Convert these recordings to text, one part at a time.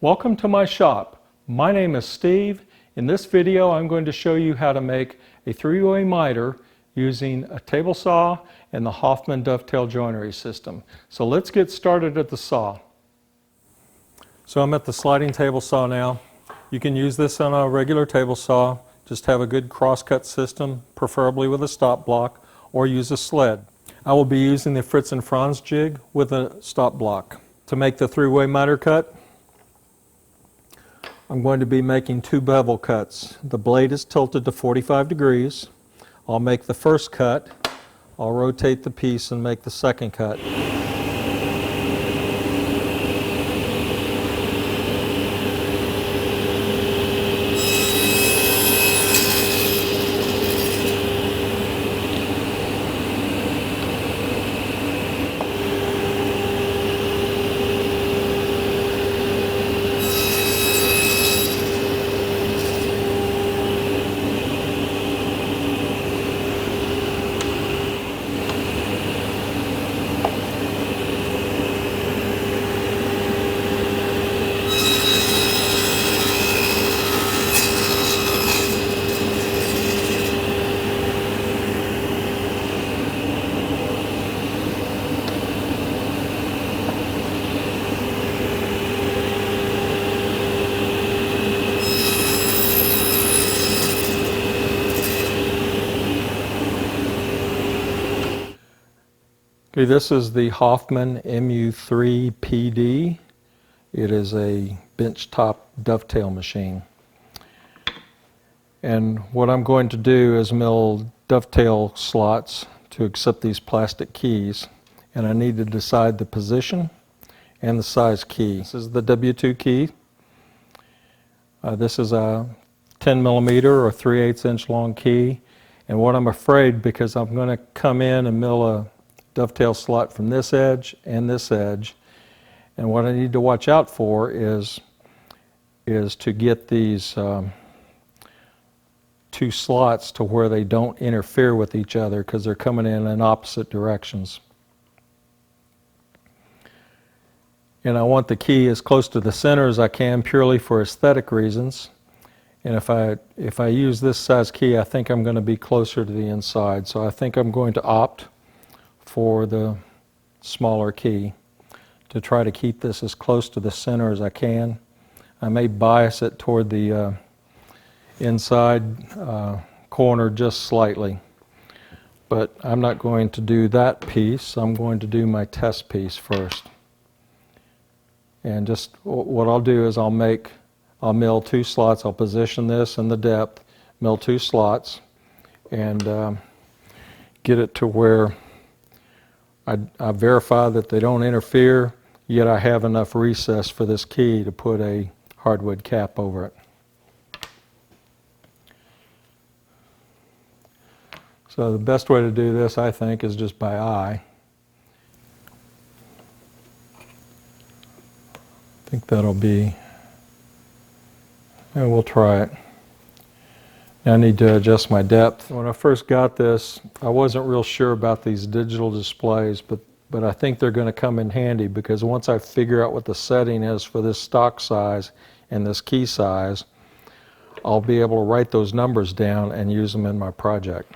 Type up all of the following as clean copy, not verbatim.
Welcome to my shop. My name is Steve. In this video I'm going to show you how to make a three-way miter using a table saw and the Hoffmann Dovetail joinery system. So let's get started at the saw. So I'm at the sliding table saw now. You can use this on a regular table saw. Just have a good crosscut system, preferably with a stop block, or use a sled. I will be using the Fritz and Franz jig with a stop block. To make the three-way miter cut, I'm going to be making two bevel cuts. The blade is tilted to 45 degrees. I'll make the first cut. I'll rotate the piece and make the second cut. Okay, this is the Hoffmann MU3 PD. It is a benchtop dovetail machine. And what I'm going to do is mill dovetail slots to accept these plastic keys. And I need to decide the position and the size key. This is the W2 key. This is a 10 millimeter or 3/8 inch long key. And what I'm afraid, because I'm going to come in and mill a dovetail slot from this edge and this edge, and what I need to watch out for is to get these two slots to where they don't interfere with each other, because they're coming in opposite directions. And I want the key as close to the center as I can, purely for aesthetic reasons. And if I use this size key, I think I'm going to be closer to the inside. So I think I'm going to opt for the smaller key to try to keep this as close to the center as I can. I may bias it toward the inside corner just slightly, but I'm not going to do that piece. I'm going to do my test piece first. And just what I'll do is I'll mill two slots. I'll position this in the depth, mill two slots, and get it to where I verify that they don't interfere, yet I have enough recess for this key to put a hardwood cap over it. So the best way to do this, I think, is just by eye. I think that'll be, and we'll try it. I need to adjust my depth. When I first got this, I wasn't real sure about these digital displays, but I think they're going to come in handy, because once I figure out what the setting is for this stock size and this key size, I'll be able to write those numbers down and use them in my project.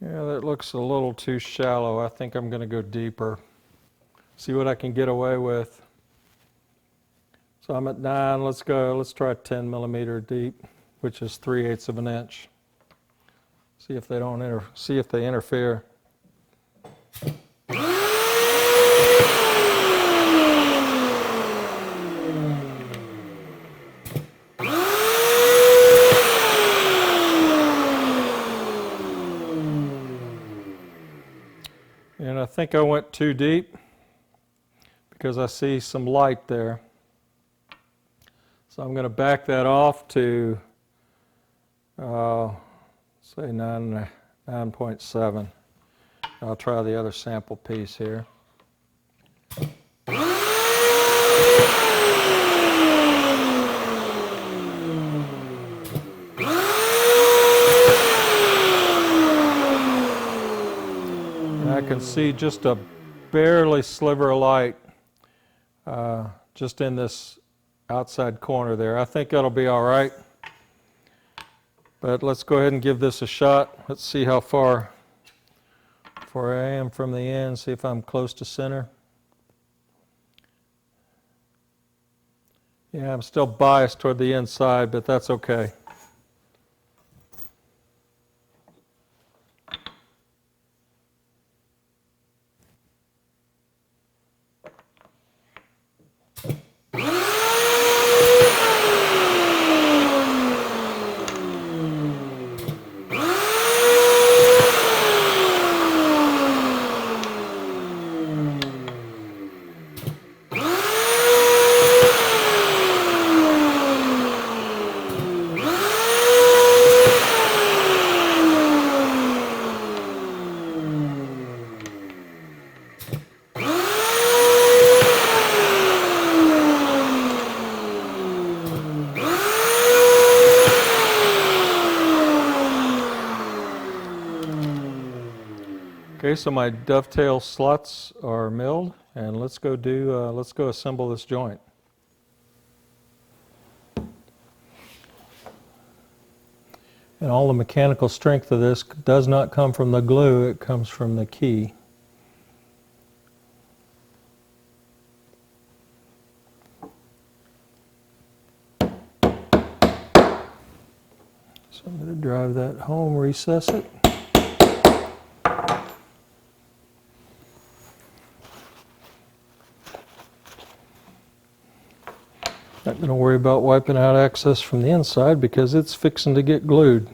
Yeah, that looks a little too shallow. I think I'm going to go deeper. See what I can get away with. So I'm at 9. Let's go. Let's try 10 millimeter deep, which is 3/8 of an inch. See if they don't see if they interfere. And I think I went too deep, because I see some light there. So I'm going to back that off to say 9.7. I'll try the other sample piece here. And I can see just a barely sliver of light just in this outside corner there. I think that'll be all right. But let's go ahead and give this a shot. Let's see how far I am from the end, see if I'm close to center. Yeah, I'm still biased toward the inside, but that's okay. Okay, so my dovetail sluts are milled, and let's go assemble this joint. And all the mechanical strength of this does not come from the glue, it comes from the key. So I'm going to drive that home, recess it. Not going to worry about wiping out excess from the inside because it's fixing to get glued.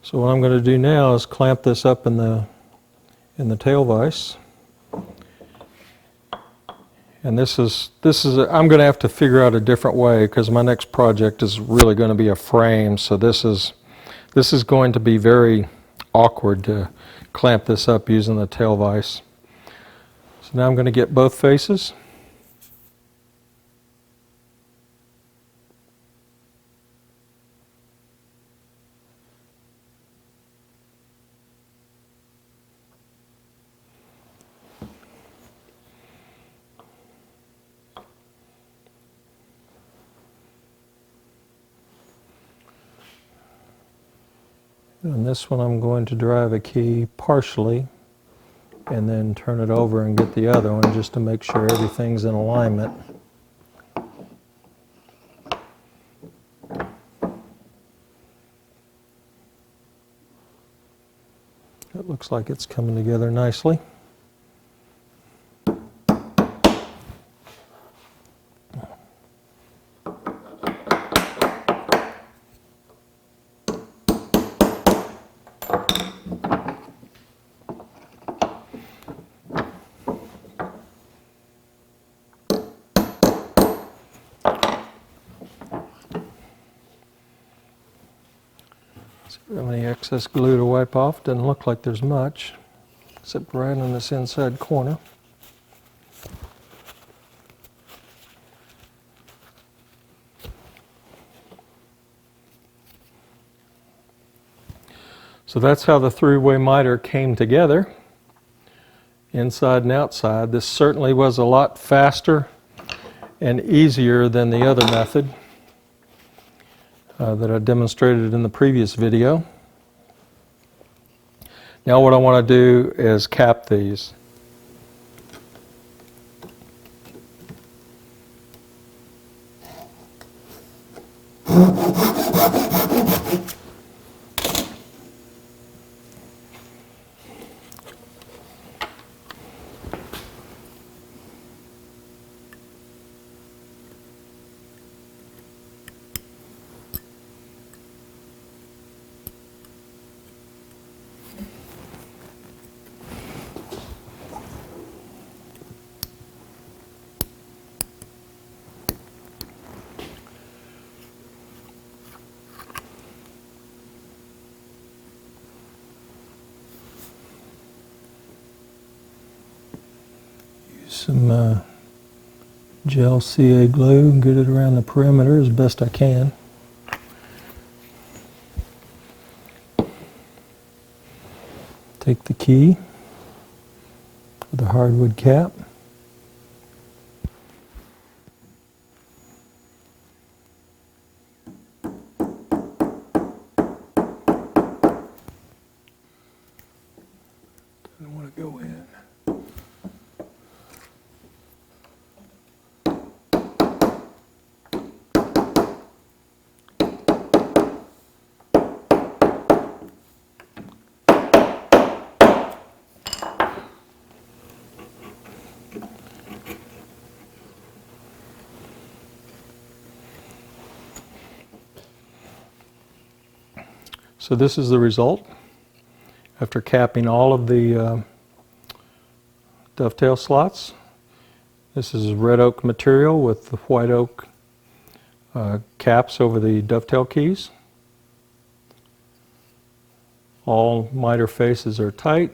So what I'm going to do now is clamp this up in the tail vise. And I'm going to have to figure out a different way because my next project is really going to be a frame. So this is going to be very awkward to clamp this up using the tail vise. So now I'm going to get both faces. And this one I'm going to drive a key partially and then turn it over and get the other one just to make sure everything's in alignment. It looks like it's coming together nicely. Any excess glue to wipe off. Doesn't look like there's much, except right on this inside corner. So that's how the three-way miter came together, inside and outside. This certainly was a lot faster and easier than the other method that I demonstrated in the previous video. Now what I want to do is cap these. some gel CA glue and get it around the perimeter as best I can. Take the key with the hardwood cap. Doesn't want to go in. So this is the result after capping all of the dovetail slots. This is red oak material with the white oak caps over the dovetail keys. All miter faces are tight.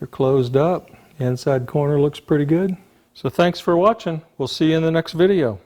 They're closed up. The inside corner looks pretty good. So thanks for watching. We'll see you in the next video.